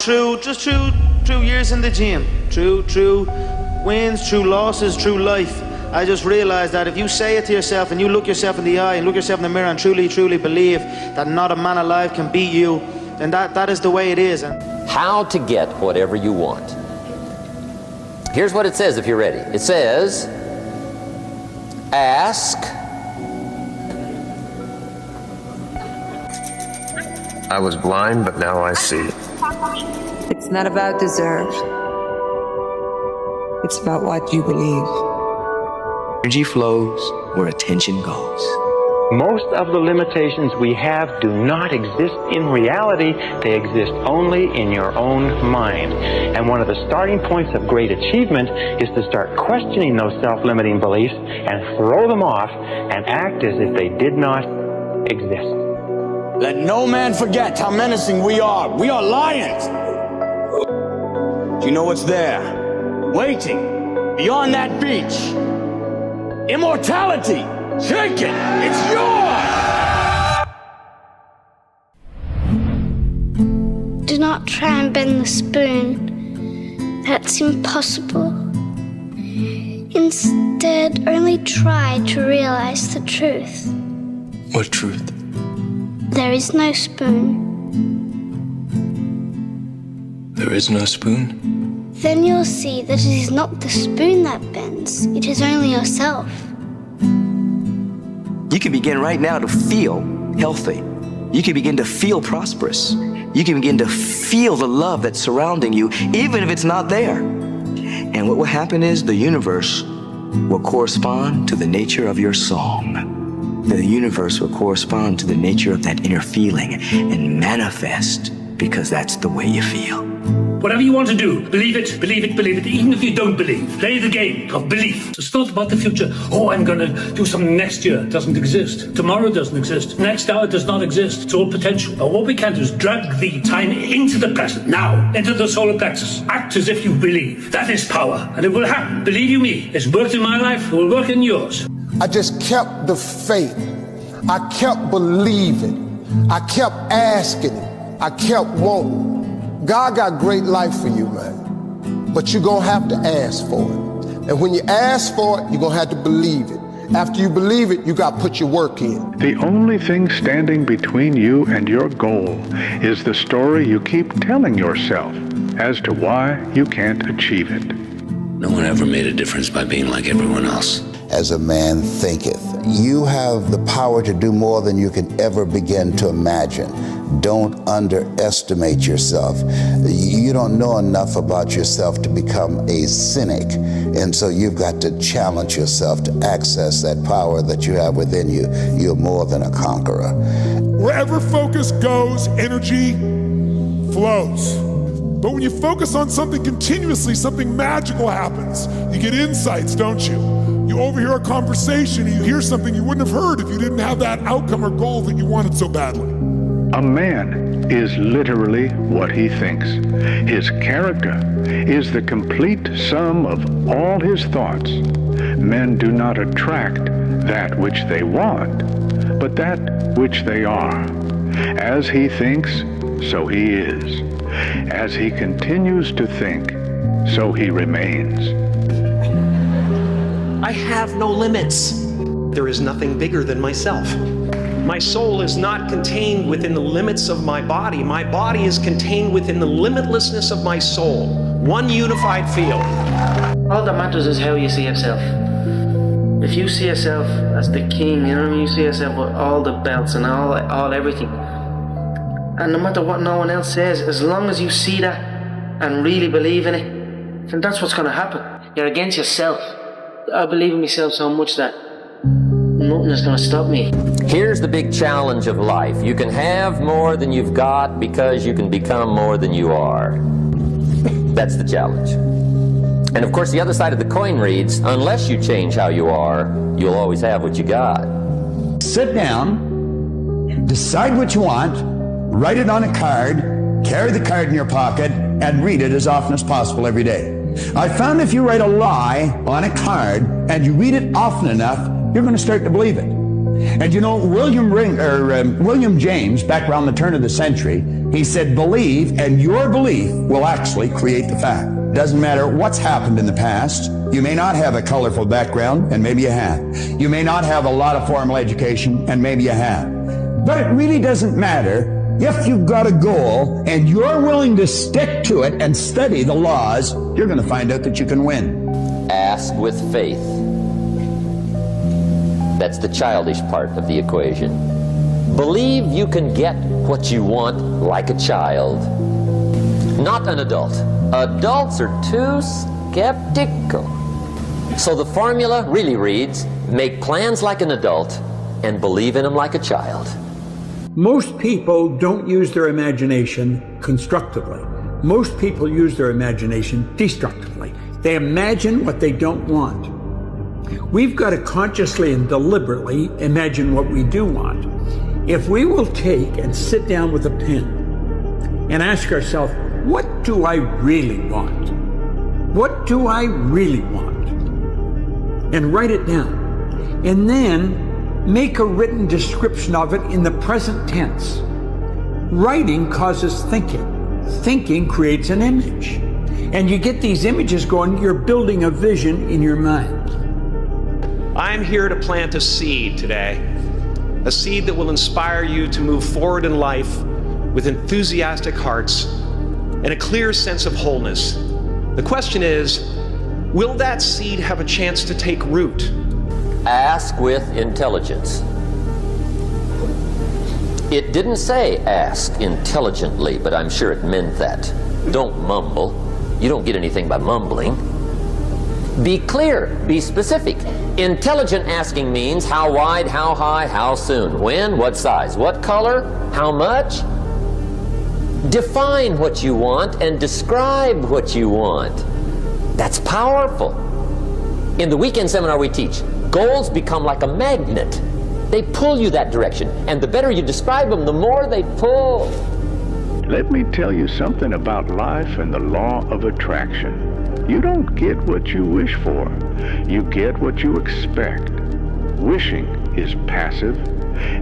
Through years in the gym, through wins, through losses, through life, I just realized that if you say it to yourself and you look yourself in the eye and look yourself in the mirror and truly believe that not a man alive can beat you, then that is the way it is. How to get whatever you want. Here's what it says if you're ready. It says, ask. I was blind, but now I see. It's not about deserve. It's about what you believe. Energy flows where attention goes. Most of the limitations we have do not exist in reality. They exist only in your own mind. And one of the starting points of great achievement is to start questioning those self-limiting beliefs and throw them off and act as if they did not exist. Let no man forget how menacing we are. We are lions. Do you know what's there? Waiting beyond that beach. Immortality. Take it. It's yours. Do not try and bend the spoon. That's impossible. Instead, only try to realize the truth. What truth? There is no spoon. There is no spoon? Then you'll see that it is not the spoon that bends. It is only yourself. You can begin right now to feel healthy. You can begin to feel prosperous. You can begin to feel the love that's surrounding you, even if it's not there. And what will happen is the universe will correspond to the nature of your song. The universe will correspond to the nature of that inner feeling and manifest because that's the way you feel. Whatever you want to do, believe it, even if you don't believe. Play the game of belief. It's not about the future. Oh, I'm going to do something next year. It doesn't exist. Tomorrow doesn't exist. Next hour does not exist. It's all potential. But what we can do is drag the time into the present, now, into the solar plexus. Act as if you believe. That is power, and it will happen. Believe you me, it's worked in my life, it will work in yours. I just kept the faith. I kept believing. I kept asking. I kept wanting. God got great life for you, man. But you're going to have to ask for it. And when you ask for it, you're going to have to believe it. After you believe it, you got to put your work in. The only thing standing between you and your goal is the story you keep telling yourself as to why you can't achieve it. No one ever made a difference by being like everyone else. As a man thinketh. You have the power to do more than you can ever begin to imagine. Don't underestimate yourself. You don't know enough about yourself to become a cynic. And so you've got to challenge yourself to access that power that you have within you. You're more than a conqueror. Wherever focus goes, energy flows. But when you focus on something continuously, something magical happens. You get insights, don't you? You overhear a conversation and you hear something you wouldn't have heard if you didn't have that outcome or goal that you wanted so badly. A man is literally what he thinks. His character is the complete sum of all his thoughts. Men do not attract that which they want, but that which they are. As he thinks, so he is. As he continues to think, so he remains. I have no limits. There is nothing bigger than myself. My soul is not contained within the limits of my body. My body is contained within the limitlessness of my soul. One unified field. All that matters is how you see yourself. If you see yourself as the king, you know what I mean? You see yourself with all the belts and all everything. And no matter what no one else says, as long as you see that and really believe in it, then that's what's going to happen. You're against yourself. I believe in myself so much that nothing is going to stop me. Here's the big challenge of life. You can have more than you've got because you can become more than you are. That's the challenge. And of course, the other side of the coin reads, unless you change how you are, you'll always have what you got. Sit down, decide what you want, write it on a card, carry the card in your pocket, and read it as often as possible every day. I found if you write a lie on a card and you read it often enough, you're going to start to believe it. And you know, William James, back around the turn of the century, he said, believe, and your belief will actually create the fact. Doesn't matter what's happened in the past. You may not have a colorful background, and maybe you have. You may not have a lot of formal education, and maybe you have. But it really doesn't matter. If you've got a goal and you're willing to stick to it and study the laws, you're going to find out that you can win. Ask with faith. That's the childish part of the equation. Believe you can get what you want like a child, not an adult. Adults are too skeptical. So the formula really reads, make plans like an adult and believe in them like a child. Most people don't use their imagination constructively. Most people use their imagination destructively. They imagine what they don't want. We've got to consciously and deliberately imagine what we do want. If we will take and sit down with a pen and ask ourselves, what do I really want? What do I really want? And write it down. And then make a written description of it in the present tense. Writing causes thinking. Thinking creates an image. And you get these images going, you're building a vision in your mind. I'm here to plant a seed today. A seed that will inspire you to move forward in life with enthusiastic hearts and a clear sense of wholeness. The question is, will that seed have a chance to take root? Ask with intelligence. It didn't say ask intelligently, but I'm sure it meant that. Don't mumble. You don't get anything by mumbling. Be clear, be specific. Intelligent asking means how wide, how high, how soon, when, what size, what color, how much. Define what you want and describe what you want. That's powerful. In the weekend seminar we teach, goals become like a magnet. They pull you that direction, and the better you describe them, the more they pull. Let me tell you something about life and the law of attraction. You don't get what you wish for. You get what you expect. Wishing is passive.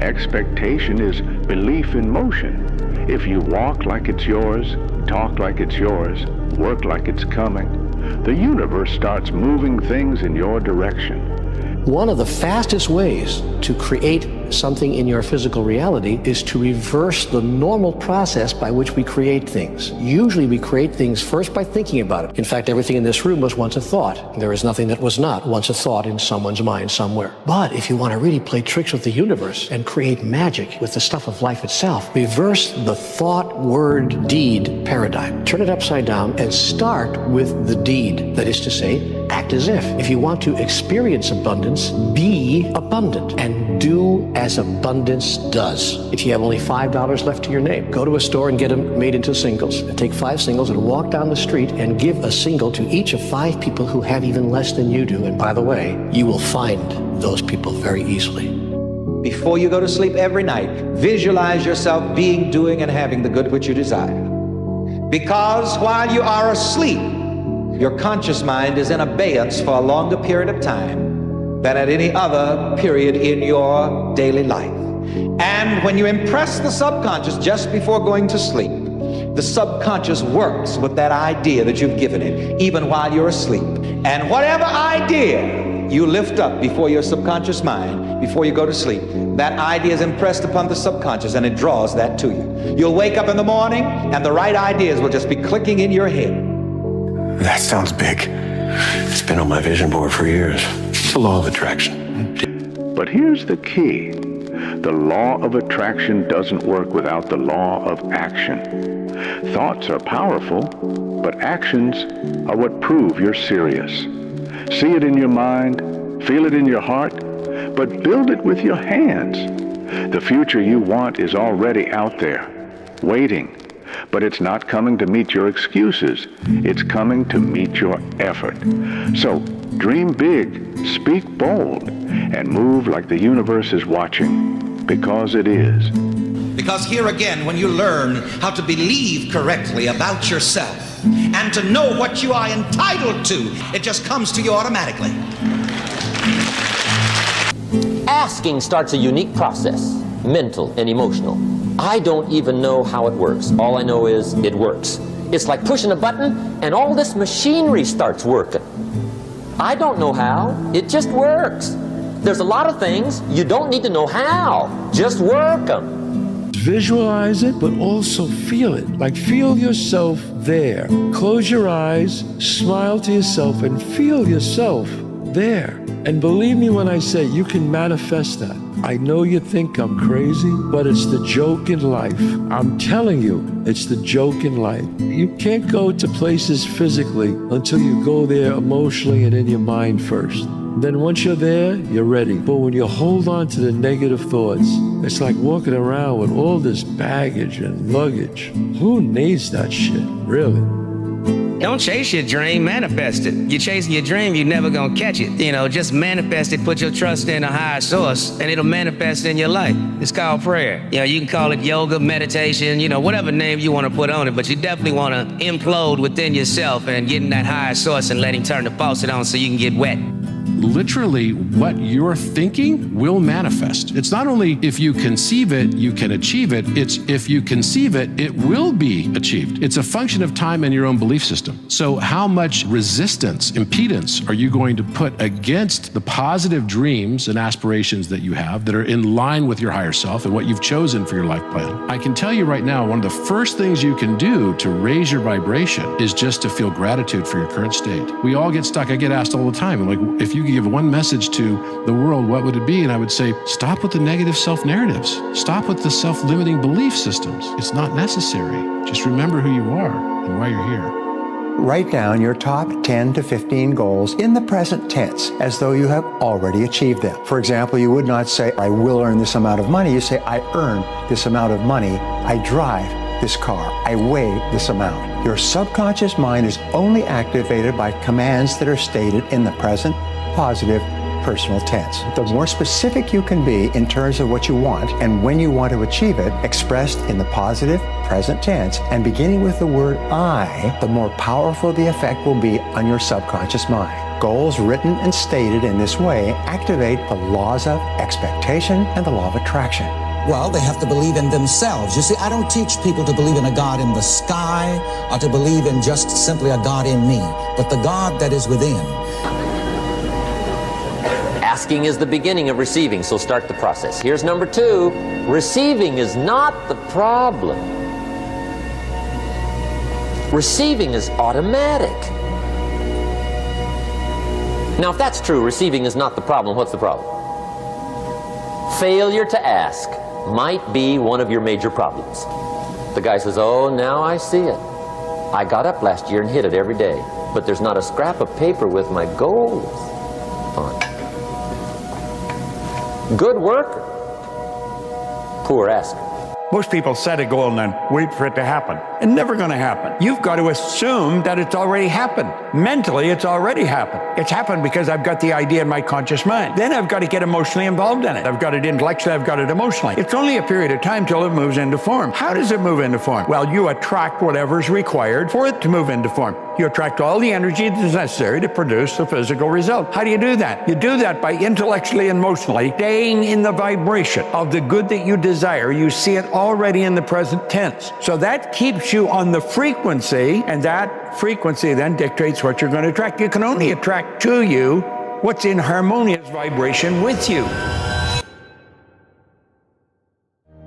Expectation is belief in motion. If you walk like it's yours, talk like it's yours, work like it's coming, the universe starts moving things in your direction. One of the fastest ways to create something in your physical reality is to reverse the normal process by which we create things. Usually we create things first by thinking about it. In fact, everything in this room was once a thought. There is nothing that was not once a thought in someone's mind somewhere. But if you want to really play tricks with the universe and create magic with the stuff of life itself, reverse the thought, word, deed paradigm. Turn it upside down and start with the deed. That is to say, act as if. If you want to experience abundance, be abundant and do as abundance does. If you have only $5 left to your name, go to a store and get them made into singles. And take 5 singles and walk down the street and give a single to each of 5 people who have even less than you do. And by the way, you will find those people very easily. Before you go to sleep every night, visualize yourself being, doing, and having the good which you desire. Because while you are asleep, your conscious mind is in abeyance for a longer period of time than at any other period in your daily life. And when you impress the subconscious just before going to sleep, the subconscious works with that idea that you've given it, even while you're asleep. And whatever idea you lift up before your subconscious mind, before you go to sleep, that idea is impressed upon the subconscious and it draws that to you. You'll wake up in the morning and the right ideas will just be clicking in your head. That sounds big. It's been on my vision board for years. It's the law of attraction. But here's the key. The law of attraction doesn't work without the law of action. Thoughts are powerful, but actions are what prove you're serious. See it in your mind, feel it in your heart, but build it with your hands. The future you want is already out there, waiting. But it's not coming to meet your excuses. It's coming to meet your effort. So dream big, speak bold, and move like the universe is watching, because it is. Because here again, when you learn how to believe correctly about yourself and to know what you are entitled to, it just comes to you automatically. Asking starts a unique process, mental and emotional. I don't even know how it works. All I know is it works. It's like pushing a button and all this machinery starts working. I don't know how, it just works. There's a lot of things you don't need to know how, just work them. Visualize it, but also feel it. Like feel yourself there. Close your eyes, smile to yourself, and feel yourself there. And believe me when I say you can manifest that. I know you think I'm crazy, but it's the joke in life. I'm telling you, it's the joke in life. You can't go to places physically until you go there emotionally and in your mind first. Then once you're there, you're ready. But when you hold on to the negative thoughts, it's like walking around with all this baggage and luggage. Who needs that shit, really? Don't chase your dream, manifest it. You're chasing your dream, you're never gonna catch it. You know, just manifest it, put your trust in a higher source, and it'll manifest in your life. It's called prayer. You know, you can call it yoga, meditation, you know, whatever name you wanna put on it, but you definitely wanna implode within yourself and get in that higher source and let him turn the faucet on so you can get wet. Literally, what you're thinking will manifest. It's not only if you conceive it, you can achieve it. It's if you conceive it, it will be achieved. It's a function of time and your own belief system. So how much resistance, impedance are you going to put against the positive dreams and aspirations that you have that are in line with your higher self and what you've chosen for your life plan? I can tell you right now, one of the first things you can do to raise your vibration is just to feel gratitude for your current state. We all get stuck. I get asked all the time, like, if you could give one message to the world, what would it be? And I would say, stop with the negative self-narratives. Stop with the self-limiting belief systems. It's not necessary. Just remember who you are and why you're here. Write down your top 10 to 15 goals in the present tense, as though you have already achieved them. For example, you would not say, I will earn this amount of money. You say, I earn this amount of money. I drive this car. I weigh this amount. Your subconscious mind is only activated by commands that are stated in the present, positive, personal tense. The more specific you can be in terms of what you want and when you want to achieve it, expressed in the positive, present tense, and beginning with the word I, the more powerful the effect will be on your subconscious mind. Goals written and stated in this way activate the laws of expectation and the law of attraction. Well, they have to believe in themselves. You see, I don't teach people to believe in a God in the sky or to believe in just simply a God in me, but the God that is within. Asking is the beginning of receiving, so start the process. Here's number 2. Receiving is not the problem. Receiving is automatic. Now, if that's true, receiving is not the problem, what's the problem? Failure to ask might be one of your major problems. The guy says, oh, now I see it. I got up last year and hit it every day, but there's not a scrap of paper with my goals on it. Good worker, poor asker. Most people set a goal and then wait for it to happen. It's never going to happen. You've got to assume that it's already happened. Mentally, it's already happened. It's happened because I've got the idea in my conscious mind. Then I've got to get emotionally involved in it. I've got it intellectually, I've got it emotionally. It's only a period of time till it moves into form. How does it move into form? Well, you attract whatever's required for it to move into form. You attract all the energy that's necessary to produce the physical result. How do you do that? You do that by intellectually and emotionally staying in the vibration of the good that you desire. You see it already in the present tense. So that keeps you on the frequency, and that frequency then dictates what you're going to attract. You can only attract to you what's in harmonious vibration with you.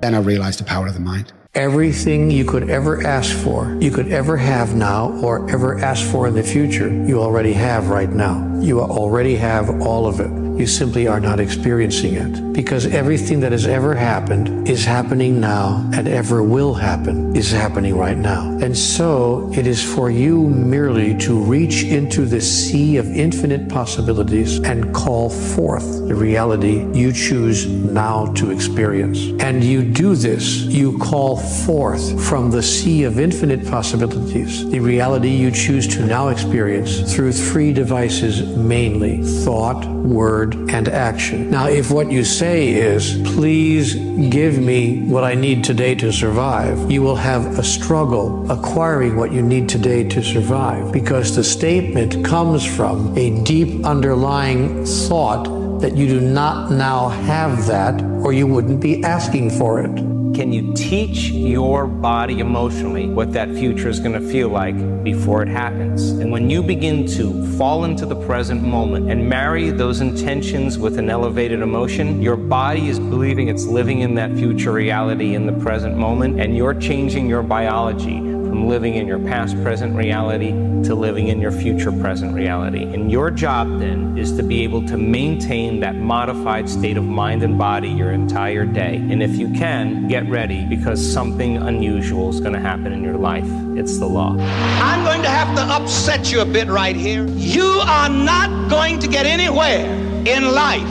Then I realized the power of the mind. Everything you could ever ask for, you could ever have now, or ever ask for in the future, you already have right now. You already have all of it. You simply are not experiencing it. Because everything that has ever happened is happening now, and ever will happen is happening right now. And so it is for you merely to reach into the sea of infinite possibilities and call forth the reality you choose now to experience. And you do this, you call forth from the sea of infinite possibilities the reality you choose to now experience through 3 devices mainly: thought, word, and action. Now, if what you say is, please give me what I need today to survive, you will have a struggle acquiring what you need today to survive, because the statement comes from a deep underlying thought that you do not now have that, or you wouldn't be asking for it. Can you teach your body emotionally what that future is going to feel like before it happens? And when you begin to fall into the present moment and marry those intentions with an elevated emotion, your body is believing it's living in that future reality in the present moment, and you're changing your biology from living in your past present reality to living in your future present reality. And your job then is to be able to maintain that modified state of mind and body your entire day. And if you can, get ready, because something unusual is going to happen in your life. It's the law. I'm going to have to upset you a bit right here. You are not going to get anywhere in life,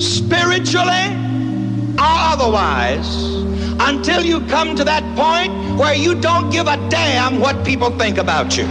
spiritually or otherwise, until you come to that point where you don't give a damn what people think about you.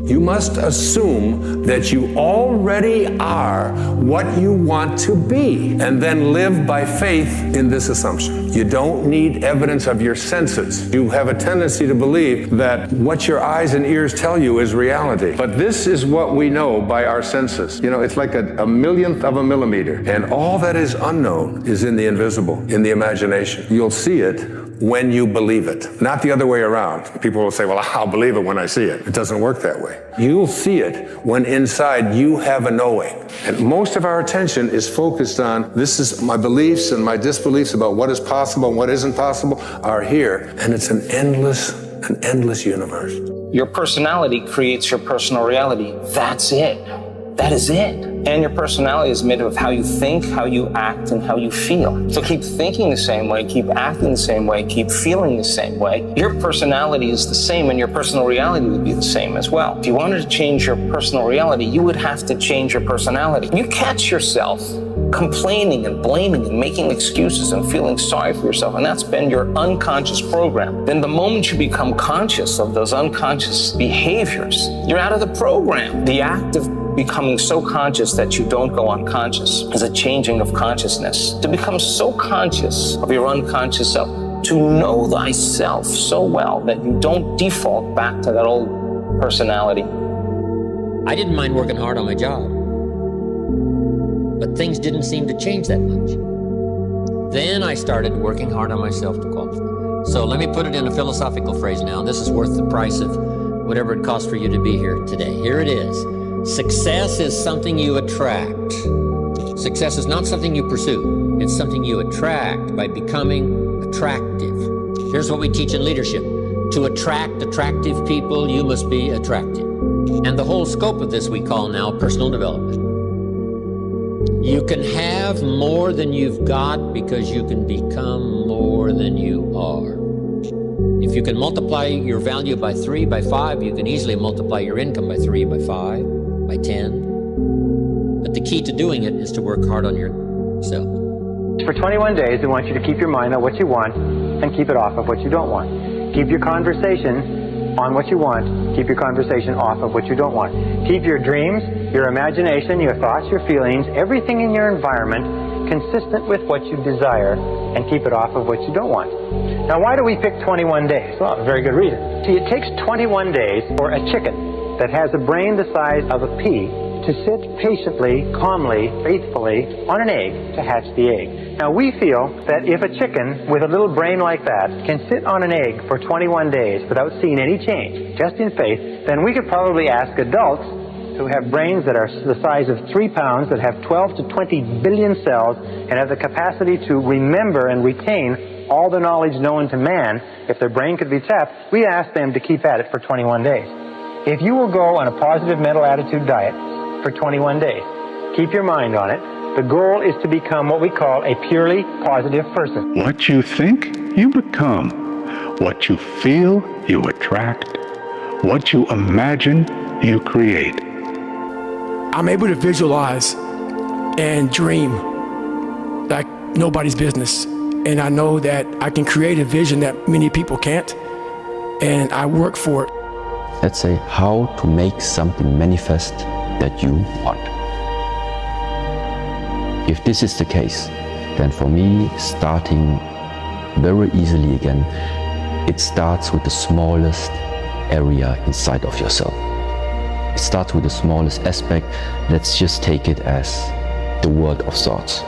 You must assume that you already are what you want to be, and then live by faith in this assumption. You don't need evidence of your senses. You have a tendency to believe that what your eyes and ears tell you is reality. But this is what we know by our senses. You know, it's like a millionth of a millimeter, and all that is unknown is in the invisible, in the imagination. You'll see it when you believe it, not the other way around. People will say, well, I'll believe it when I see it. It doesn't work that way. You'll see it when inside you have a knowing. And most of our attention is focused on, this is my beliefs and my disbeliefs about what is possible and what isn't possible are here. And it's an endless universe. Your personality creates your personal reality. That's it. That is it. And your personality is made of how you think, how you act, and how you feel. So keep thinking the same way, keep acting the same way, keep feeling the same way. Your personality is the same, and your personal reality would be the same as well. If you wanted to change your personal reality, you would have to change your personality. You catch yourself complaining and blaming and making excuses and feeling sorry for yourself, and that's been your unconscious program. Then the moment you become conscious of those unconscious behaviors, you're out of the program. The act of becoming so conscious that you don't go unconscious is a changing of consciousness. To become so conscious of your unconscious self, to know thyself so well that you don't default back to that old personality. I didn't mind working hard on my job, but things didn't seem to change that much. Then I started working hard on myself to qualify. So let me put it in a philosophical phrase now. This is worth the price of whatever it costs for you to be here today. Here it is. Success is something you attract. Success is not something you pursue. It's something you attract by becoming attractive. Here's what we teach in leadership. To attract attractive people, you must be attractive. And the whole scope of this we call now personal development. You can have more than you've got because you can become more than you are. If you can multiply your value by 3, by 5, you can easily multiply your income by 3, by 5, by 10. But the key to doing it is to work hard on yourself. For 21 days, we want you to keep your mind on what you want and keep it off of what you don't want. Keep your conversation on what you want. Keep your conversation off of what you don't want. Keep your dreams, your imagination, your thoughts, your feelings, everything in your environment consistent with what you desire, and keep it off of what you don't want. Now, why do we pick 21 days? Well, a very good reason. See, it takes 21 days for a chicken that has a brain the size of a pea to sit patiently, calmly, faithfully on an egg to hatch the egg. Now, we feel that if a chicken with a little brain like that can sit on an egg for 21 days without seeing any change, just in faith, then we could probably ask adults who have brains that are the size of 3 pounds, that have 12 to 20 billion cells, and have the capacity to remember and retain all the knowledge known to man. If their brain could be tapped, we ask them to keep at it for 21 days. If you will go on a positive mental attitude diet for 21 days, keep your mind on it. The goal is to become what we call a purely positive person. What you think, you become. What you feel, you attract. What you imagine, you create. I'm able to visualize and dream like nobody's business. And I know that I can create a vision that many people can't, and I work for it. Let's say how to make something manifest that you want. If this is the case, then for me, starting very easily again, it starts with the smallest area inside of yourself. It's start with the smallest aspect. Let's just take it as the world of thoughts.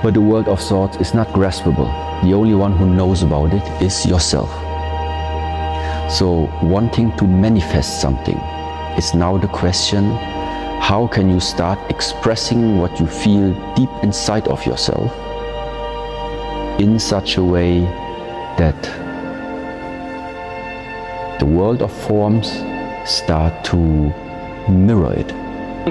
But the world of thoughts is not graspable. The only one who knows about it is yourself. So wanting to manifest something is now the question, how can you start expressing what you feel deep inside of yourself in such a way that the world of forms start to mirror it.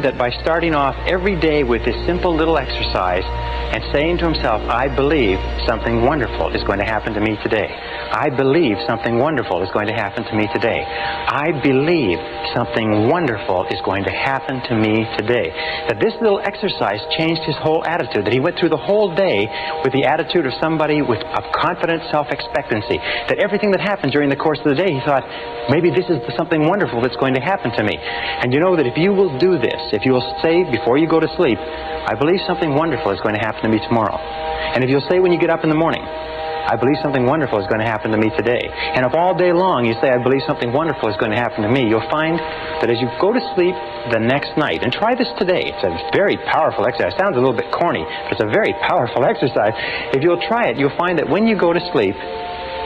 That by starting off every day with this simple little exercise and saying to himself, I believe something wonderful is going to happen to me today. I believe something wonderful is going to happen to me today. I believe something wonderful is going to happen to me today. That this little exercise changed his whole attitude, that he went through the whole day with the attitude of somebody with a confident self-expectancy. That everything that happened during the course of the day, he thought, maybe this is something wonderful that's going to happen to me. And you know that if you will do this, if you will say before you go to sleep, I believe something wonderful is going to happen to me tomorrow. And if you'll say when you get up in the morning, I believe something wonderful is going to happen to me today. And if all day long you say, I believe something wonderful is going to happen to me, you'll find that as you go to sleep the next night, and try this today, it's a very powerful exercise. It sounds a little bit corny, but it's a very powerful exercise. If you'll try it, you'll find that when you go to sleep,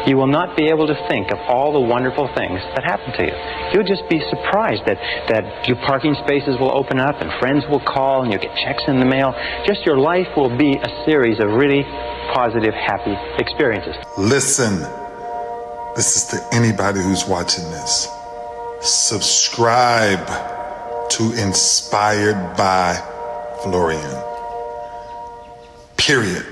you will not be able to think of all the wonderful things that happen to you. You'll just be surprised that your parking spaces will open up and friends will call and you'll get checks in the mail. Just your life will be a series of really positive, happy experiences. Listen, this is to anybody who's watching this. Subscribe to Inspired by Florian. Period.